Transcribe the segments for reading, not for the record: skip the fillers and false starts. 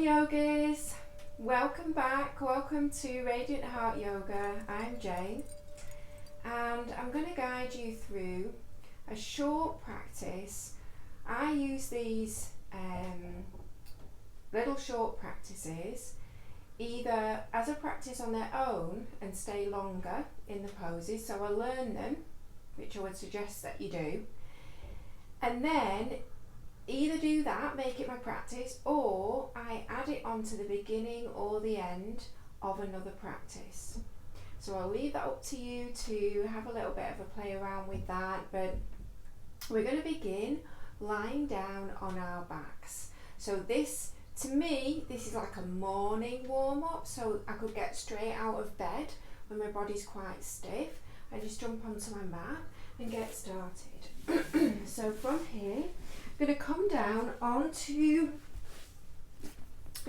yogis, welcome back, welcome to Radiant Heart Yoga. I'm Jane and I'm going to guide you through a short practice. I use these little short practices either as a practice on their own and stay longer in the poses, so I learn them, which I would suggest that you do, and then either do that, make it my practice, or I add it on to the beginning or the end of another practice. So I'll leave that up to you to have a little bit of a play around with that, but we're going to begin lying down on our backs. So this, to me, this is like a morning warm-up, so I could get straight out of bed when my body's quite stiff. I just jump onto my mat and get started. So from here, I'm going to come down onto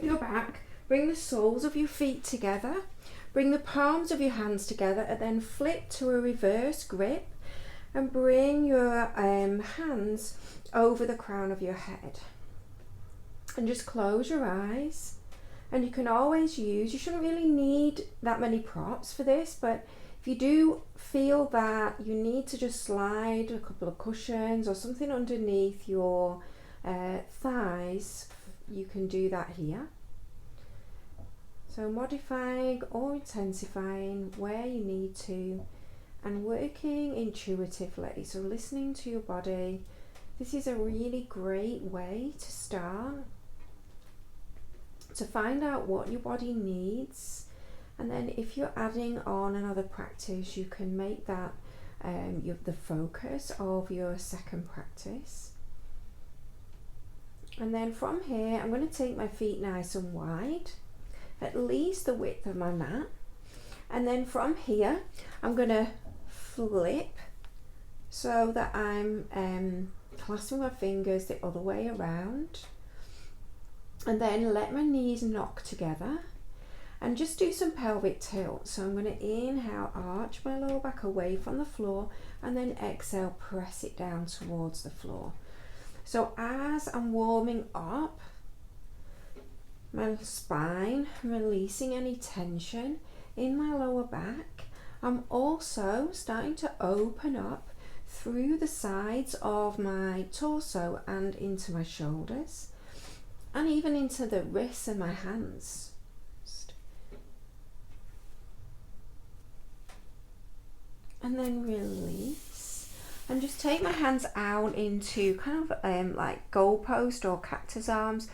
your back, bring the soles of your feet together, bring the palms of your hands together, and then flip to a reverse grip and bring your hands over the crown of your head. And just close your eyes. And you can always use, you shouldn't really need that many props for this, but if you do feel that you need to just slide a couple of cushions or something underneath your thighs, you can do that here. So modifying or intensifying where you need to and working intuitively. So listening to your body. This is a really great way to start, to find out what your body needs. And then if you're adding on another practice, you can make that the focus of your second practice. And then from here, I'm going to take my feet nice and wide, at least the width of my mat. And then from here, I'm going to flip so that I'm clasping my fingers the other way around. And then let my knees knock together. And just do some pelvic tilt. So I'm going to inhale, arch my lower back away from the floor, and then exhale, press it down towards the floor. So as I'm warming up my spine, releasing any tension in my lower back, I'm also starting to open up through the sides of my torso and into my shoulders, and even into the wrists and my hands. And then release, and just take my hands out into kind of like goalpost or cactus arms,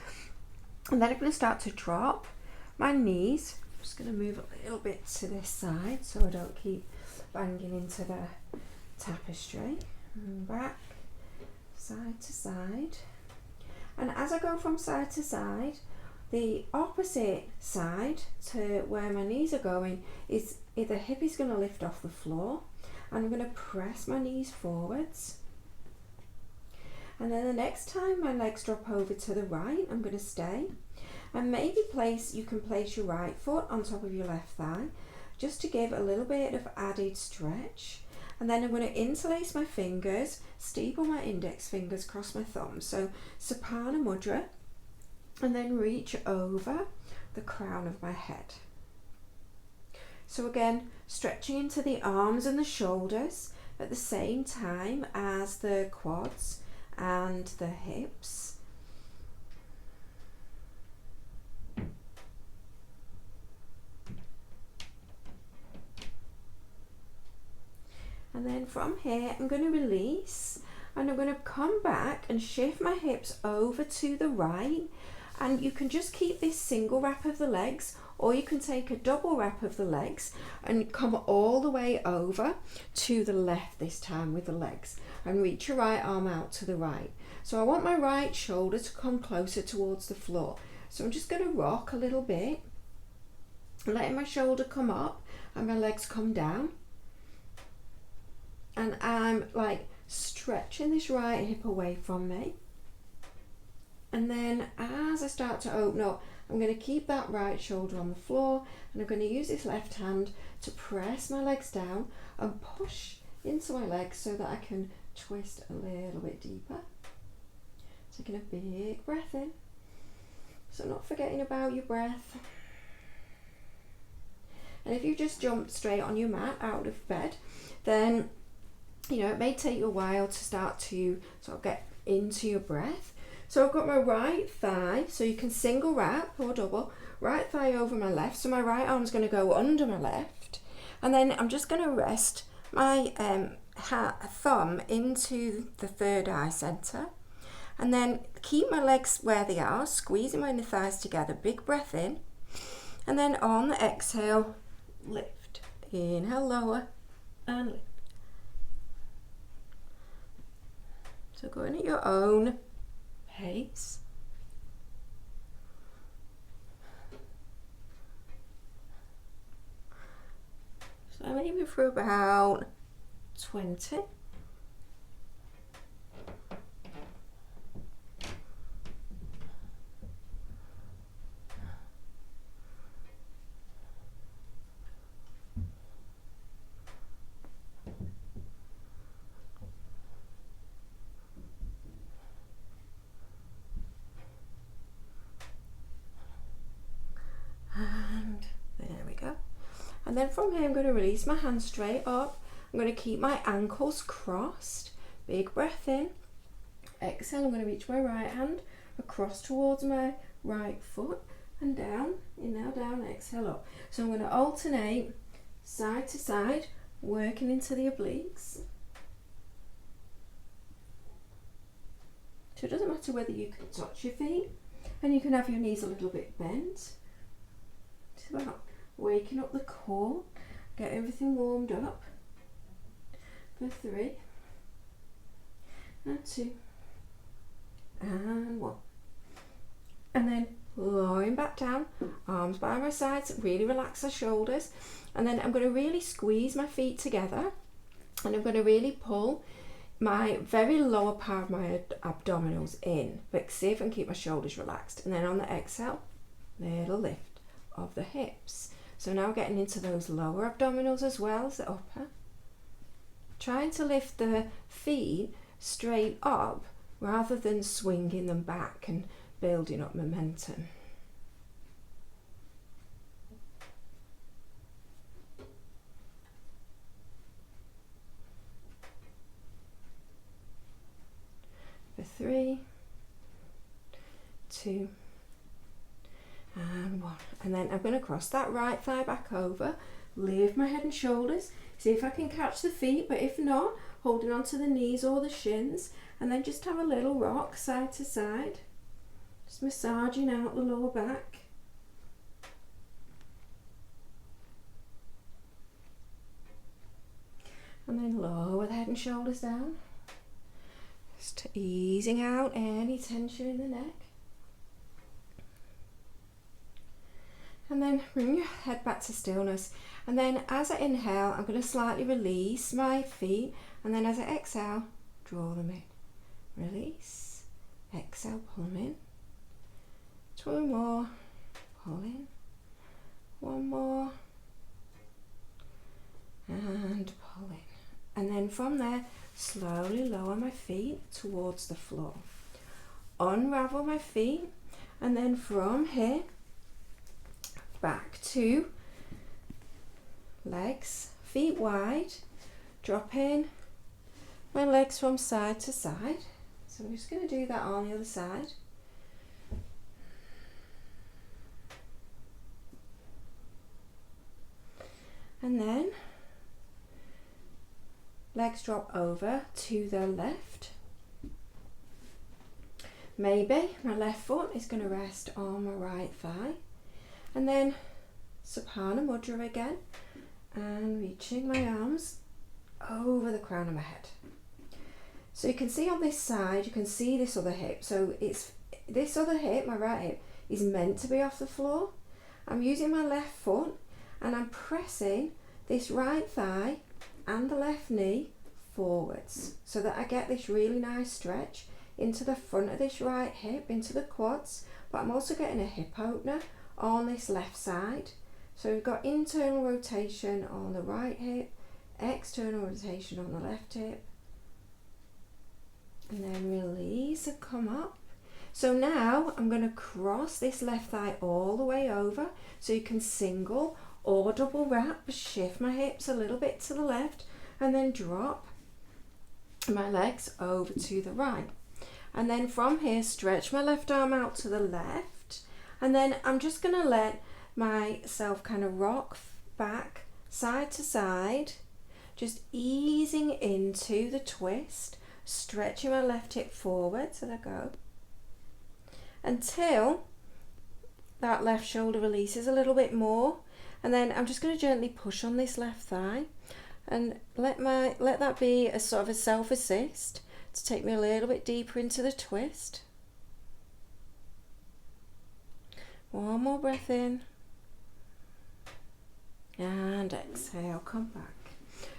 and then I'm going to start to drop my knees. I'm just going to move a little bit to this side so I don't keep banging into the tapestry. And back, side to side, and as I go from side to side, the opposite side to where my knees are going is the hip is going to lift off the floor, and I'm going to press my knees forwards. And then the next time my legs drop over to the right, I'm going to stay, and maybe you can place your right foot on top of your left thigh just to give a little bit of added stretch. And then I'm going to interlace my fingers, steeple my index fingers, cross my thumbs, so Supine mudra, and then reach over the crown of my head. So again, stretching into the arms and the shoulders at the same time as the quads and the hips. And then from here, I'm going to release, and I'm going to come back and shift my hips over to the right. And you can just keep this single wrap of the legs, or you can take a double wrap of the legs and come all the way over to the left this time with the legs, and reach your right arm out to the right. So I want my right shoulder to come closer towards the floor. So I'm just going to rock a little bit, letting my shoulder come up and my legs come down. And I'm like stretching this right hip away from me. And then as I start to open up, I'm going to keep that right shoulder on the floor, and I'm going to use this left hand to press my legs down and push into my legs so that I can twist a little bit deeper. Taking a big breath in So not forgetting about your breath. And if you just jump straight on your mat out of bed, then you know it may take you a while to start to sort of get into your breath. So I've got my right thigh, so you can single wrap or double, right thigh over my left, so my right arm's going to go under my left, and then I'm just going to rest my thumb into the third eye centre, and then keep my legs where they are, squeezing my inner thighs together, big breath in, and then on the exhale, lift. Inhale, lower, and lift. So going at your own pace. So I'm aiming for about 20. And there we go. And then from here I'm going to release my hands straight up. I'm going to keep my ankles crossed. Big breath in. Exhale, I'm going to reach my right hand across towards my right foot and down. Inhale, down, exhale, up. So I'm going to alternate side to side, working into the obliques. So it doesn't matter whether you can touch your feet, and you can have your knees a little bit bent. It's about waking up the core, get everything warmed up for 3 and 2 and 1. And then lowering back down, arms by my sides, really relax the shoulders, and then I'm going to really squeeze my feet together, and I'm going to really pull my very lower part of my abdominals in, but see if I can keep my shoulders relaxed. And then on the exhale, little lift of the hips. So now getting into those lower abdominals as well as the upper. Trying to lift the feet straight up rather than swinging them back and building up momentum. For 3, 2, and 1. And then I'm going to cross that right thigh back over, lift my head and shoulders, see if I can catch the feet, but if not, holding on to the knees or the shins, and then just have a little rock side to side, just massaging out the lower back. And then lower the head and shoulders down, just easing out any tension in the neck. And then bring your head back to stillness. And then as I inhale, I'm going to slightly release my feet. And then as I exhale, draw them in. Release. Exhale, pull them in. 2 more. Pull in. 1 more. And pull in. And then from there, slowly lower my feet towards the floor. Unravel my feet. And then from here, back to legs, feet wide, drop in my legs from side to side. So I'm just going to do that on the other side. And then legs drop over to the left. Maybe my left foot is going to rest on my right thigh. And then Supine mudra again, and reaching my arms over the crown of my head. So you can see on this side, you can see this other hip. So it's this other hip, my right hip, is meant to be off the floor. I'm using my left foot and I'm pressing this right thigh and the left knee forwards so that I get this really nice stretch into the front of this right hip, into the quads, but I'm also getting a hip opener on this left side. So we've got internal rotation on the right hip, external rotation on the left hip, and then release and come up. So now I'm going to cross this left thigh all the way over, so you can single or double wrap, shift my hips a little bit to the left, and then drop my legs over to the right. And then from here, stretch my left arm out to the left, and then I'm just going to let myself kind of rock back side to side, just easing into the twist, stretching my left hip forward, so there I go, until that left shoulder releases a little bit more. And then I'm just going to gently push on this left thigh and let that be a sort of a self-assist to take me a little bit deeper into the twist. One more breath in and exhale, come back.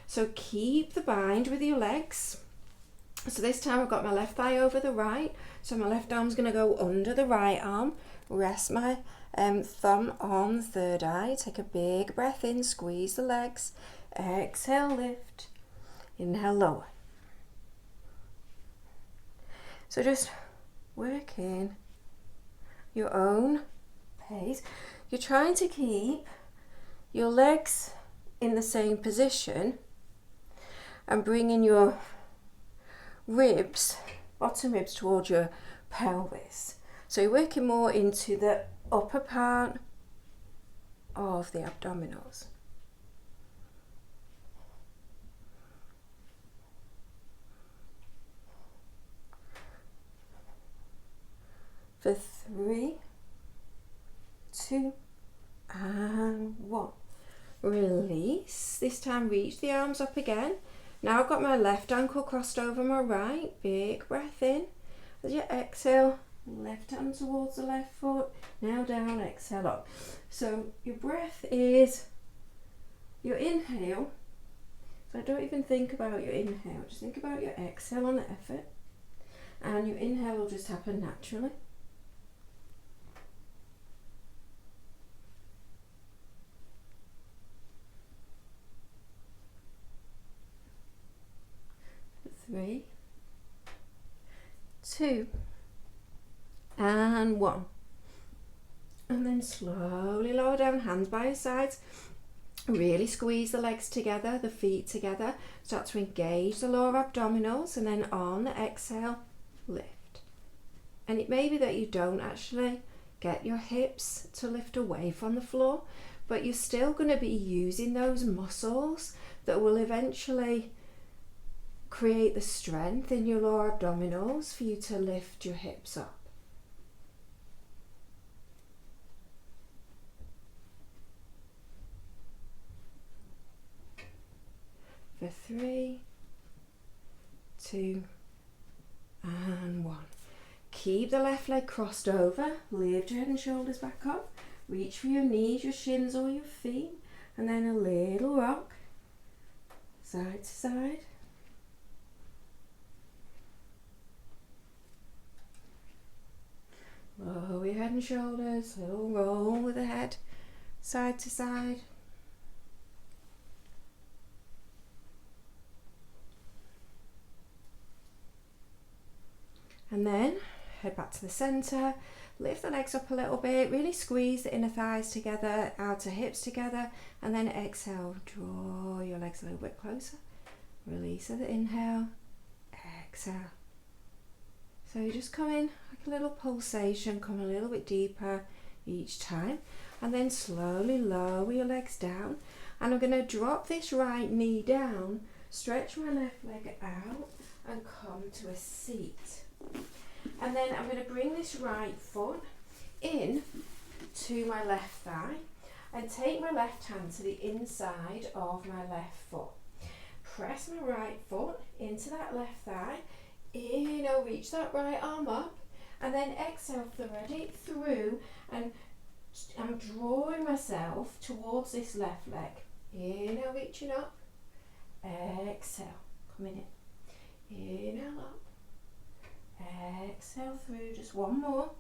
So keep the bind with your legs. So this time I've got my left thigh over the right, so my left arm's going to go under the right arm, rest my thumb on the third eye, take a big breath in, squeeze the legs, exhale, lift, inhale, lower. So just work in your own pace. You're trying to keep your legs in the same position and bringing your ribs, bottom ribs towards your pelvis. So you're working more into the upper part of the abdominals. For 3, 2, and 1. Release. This time reach the arms up again. Now I've got my left ankle crossed over my right. Big breath in. As you exhale, left hand towards the left foot. Now down, exhale up. So your breath is your inhale. So don't even think about your inhale. Just think about your exhale on the effort. And your inhale will just happen naturally. Three, 2, and 1. And then slowly lower down, hands by your sides. Really squeeze the legs together, the feet together. Start to engage the lower abdominals, and then on the exhale, lift. And it may be that you don't actually get your hips to lift away from the floor, but you're still going to be using those muscles that will eventually create the strength in your lower abdominals for you to lift your hips up. For 3, 2, and 1. Keep the left leg crossed over, lift your head and shoulders back up, reach for your knees, your shins or your feet, and then a little rock, side to side. Lower your head and shoulders, little roll with the head, side to side. And then head back to the centre, lift the legs up a little bit, really squeeze the inner thighs together, outer hips together, and then exhale, draw your legs a little bit closer. Release at the inhale, exhale. So you just come in like a little pulsation, come a little bit deeper each time, and then slowly lower your legs down. And I'm going to drop this right knee down, stretch my left leg out, and come to a seat. And then I'm going to bring this right foot in to my left thigh and take my left hand to the inside of my left foot. Press my right foot into that left thigh. Inhale, reach that right arm up, and then exhale, thread it through, and I'm drawing myself towards this left leg. Inhale, reaching up, exhale, coming in. Inhale up, exhale through, just one more.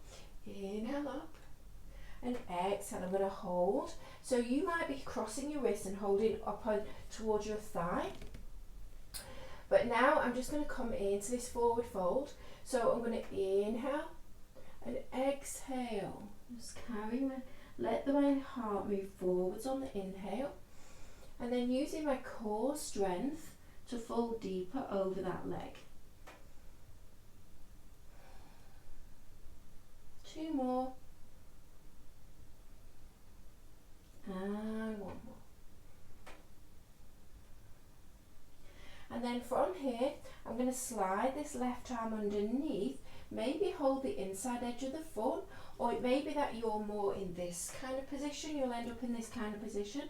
Inhale up, and exhale. I'm going to hold. So you might be crossing your wrist and holding up towards your thigh. But now I'm just going to come into this forward fold. So I'm going to inhale, and exhale. Just let my heart move forwards on the inhale, and then using my core strength to fold deeper over that leg. 2 more, and 1 more. And then from here, I'm going to slide this left arm underneath, maybe hold the inside edge of the foot, or it may be that you're more in this kind of position, you'll end up in this kind of position.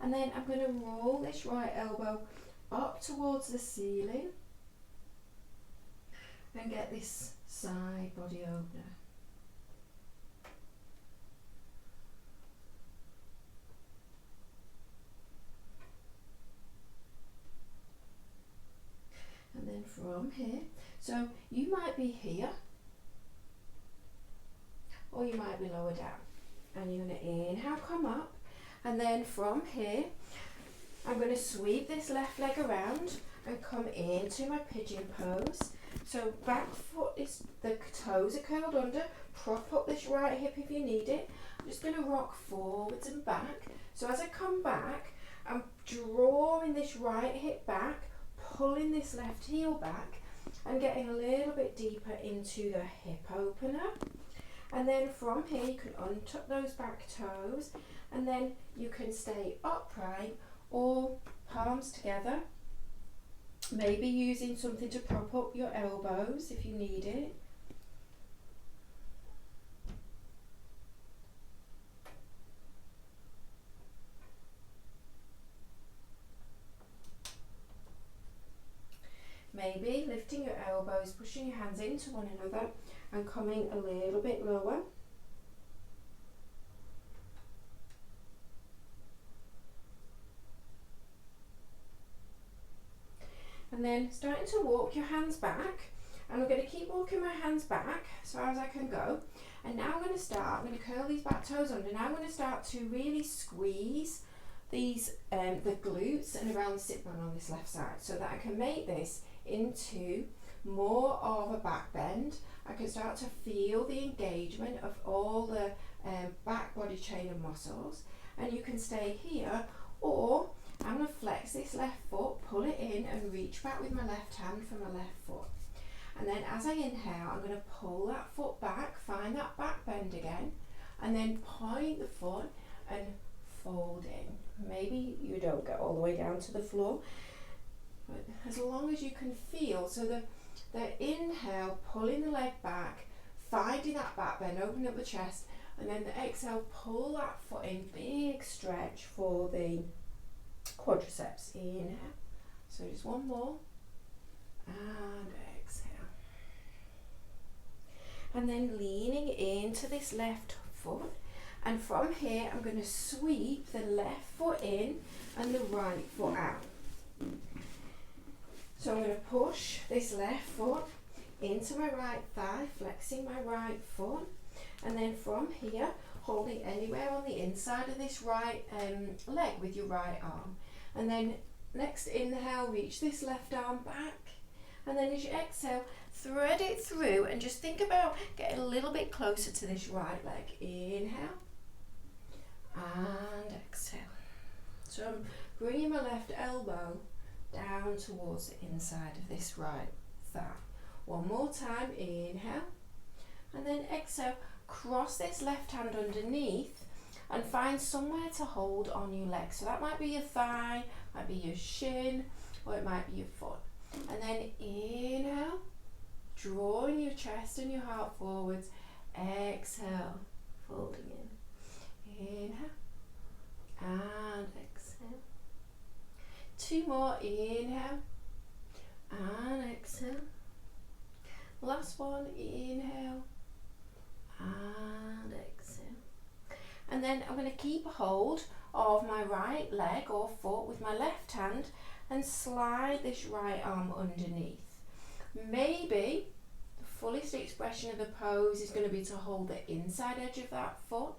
And then I'm going to roll this right elbow up towards the ceiling and get this side body opener. And then from here, so you might be here or you might be lower down, and you're going to inhale, come up, and then from here I'm going to sweep this left leg around and come into my pigeon pose. So back foot is, the toes are curled under, prop up this right hip if you need it. I'm just going to rock forwards and back. So as I come back, I'm drawing this right hip back, pulling this left heel back and getting a little bit deeper into the hip opener. And then from here you can untuck those back toes, and then you can stay upright or palms together, maybe using something to prop up your elbows if you need it. Maybe lifting your elbows, pushing your hands into one another and coming a little bit lower. And then starting to walk your hands back, and I'm going to keep walking my hands back as far as I can go. And now I'm going to curl these back toes under. Now I'm going to start to really squeeze these the glutes and around the sit bone on this left side, so that I can make this into more of a back bend. I can start to feel the engagement of all the back body chain of muscles, and you can stay here, or I'm going to flex this left foot, pull it in and reach back with my left hand for my left foot. And then as I inhale, I'm going to pull that foot back, find that back bend again, and then point the foot and fold in. Maybe you don't get all the way down to the floor, but as long as you can feel, so the inhale, pulling the leg back, finding that back bend, open up the chest, and then the exhale, pull that foot in, big stretch for the quadriceps. Inhale, so just 1 more, and exhale. And then leaning into this left foot, and from here I'm going to sweep the left foot in and the right foot out. So I'm going to push this left foot into my right thigh, flexing my right foot, and then from here, holding anywhere on the inside of this right leg with your right arm. And then next inhale, reach this left arm back, and then as you exhale, thread it through and just think about getting a little bit closer to this right leg. Inhale and exhale. So I'm bringing my left elbow down towards the inside of this right thigh. 1 more time, inhale, and then exhale, cross this left hand underneath and find somewhere to hold on your leg. So that might be your thigh, might be your shin, or it might be your foot. And then inhale, drawing your chest and your heart forwards, exhale, folding in. Inhale and exhale. 2 more, inhale and exhale. Last one, inhale and exhale. And then I'm going to keep a hold of my right leg or foot with my left hand and slide this right arm underneath. Maybe the fullest expression of the pose is going to be to hold the inside edge of that foot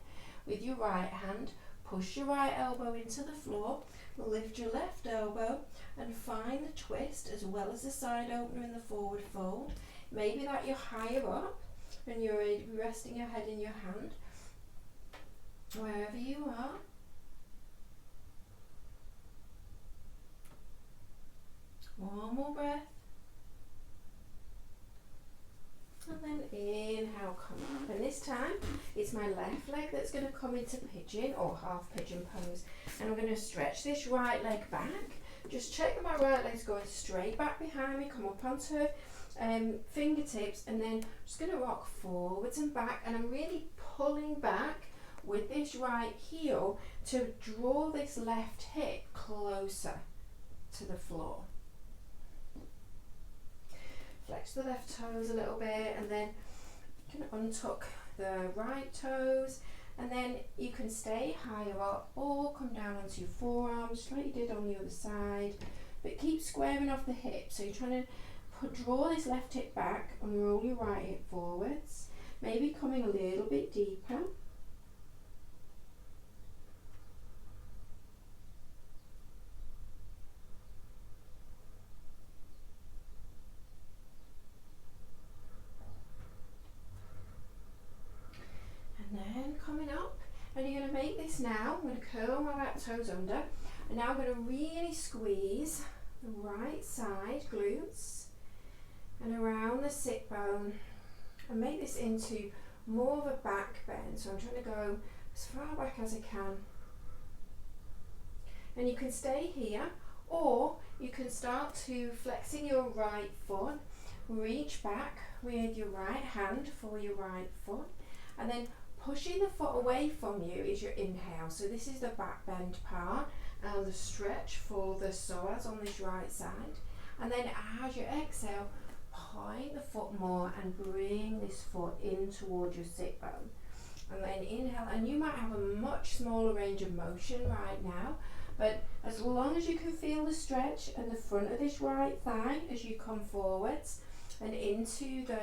with your right hand, push your right elbow into the floor, lift your left elbow and find the twist as well as the side opener in the forward fold. Maybe that you're higher up And you're resting your head in your hand, wherever you are. One more breath. And then inhale, come up. And this time, it's my left leg that's going to come into pigeon or half pigeon pose. And I'm going to stretch this right leg back. Just check that my right leg's going straight back behind me. Come up onto fingertips, and then I'm just going to rock forwards and back. And I'm really pulling back with this right heel to draw this left hip closer to the floor. Flex the left toes a little bit, and then you can untuck the right toes, and then you can stay higher up or come down onto your forearms just like you did on the other side, but keep squaring off the hip. So you're trying to draw this left hip back and roll your right hip forwards, maybe coming a little bit deeper. And then coming up, and you're going to make this now. I'm going to curl my back toes under, and now I'm going to really squeeze the right side glutes and around the sit bone and make this into more of a back bend. So I'm trying to go as far back as I can. And you can stay here, or you can start to flexing your right foot, reach back with your right hand for your right foot, and then pushing the foot away from you is your inhale. So this is the back bend part and the stretch for the psoas on this right side. And then as you exhale, point the foot more and bring this foot in towards your sit bone. And then inhale, and you might have a much smaller range of motion right now, but as long as you can feel the stretch in the front of this right thigh as you come forwards and into the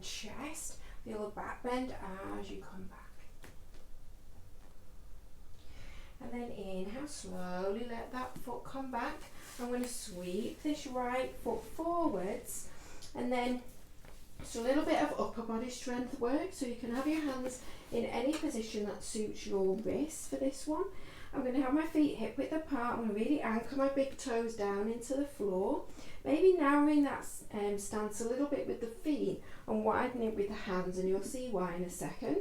chest, feel a back bend as you come back. And then inhale, slowly let that foot come back. I'm going to sweep this right foot forwards, and then just a little bit of upper body strength work, so you can have your hands in any position that suits your wrist for this one. I'm going to have my feet hip width apart. I'm going to really anchor my big toes down into the floor, maybe narrowing that stance a little bit with the feet and widening it with the hands, and you'll see why in a second.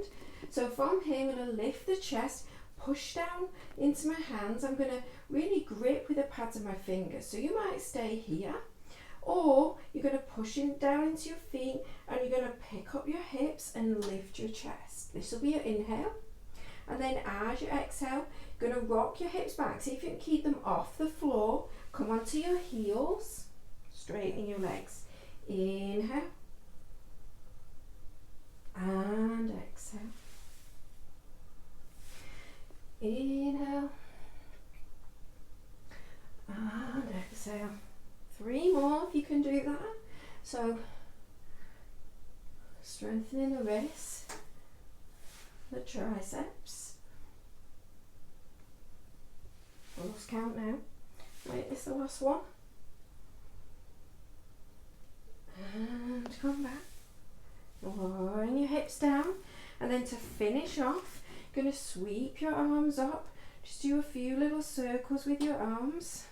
So from here, I'm going to lift the chest, push down into my hands. I'm going to really grip with the pads of my fingers. So you might stay here, or you're going to push down into your feet and you're going to pick up your hips and lift your chest. This will be your inhale. And then as you exhale, you're going to rock your hips back. See if you can keep them off the floor. Come onto your heels, straighten your legs. Inhale and exhale. Inhale and exhale. 3 more if you can do that. So strengthening the wrists, the triceps. I lost count now. Wait, it's the last one. And come back. Lowering your hips down. And then to finish off, you're going to sweep your arms up. Just do a few little circles with your arms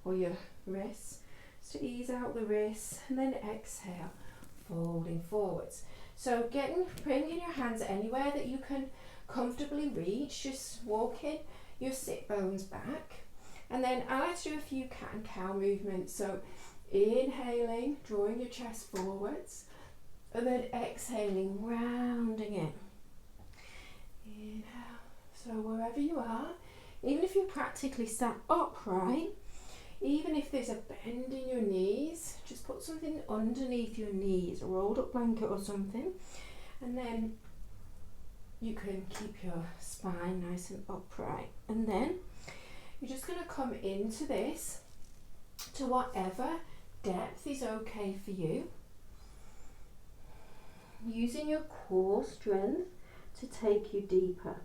or your wrists, just to ease out the wrists. And then exhale, folding forwards. So bringing your hands anywhere that you can comfortably reach, just walking your sit bones back. And then I like to do a few cat and cow movements. So inhaling, drawing your chest forwards, and then exhaling, rounding it. Inhale. So wherever you are, even if you're practically sat upright, even if there's a bend in your knees, just put something underneath your knees, a rolled up blanket or something, and then you can keep your spine nice and upright. And then you're just going to come into this to whatever depth is okay for you, using your core strength to take you deeper.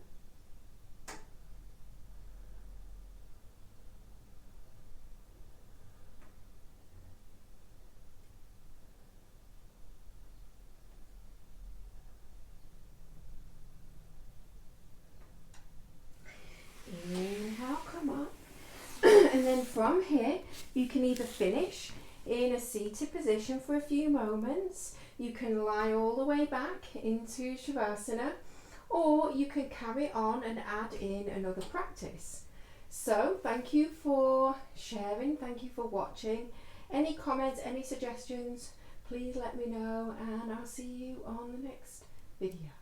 And then from here, you can either finish in a seated position for a few moments, you can lie all the way back into Shavasana, or you can carry on and add in another practice. So thank you for sharing, thank you for watching. Any comments, any suggestions, please let me know, and I'll see you on the next video.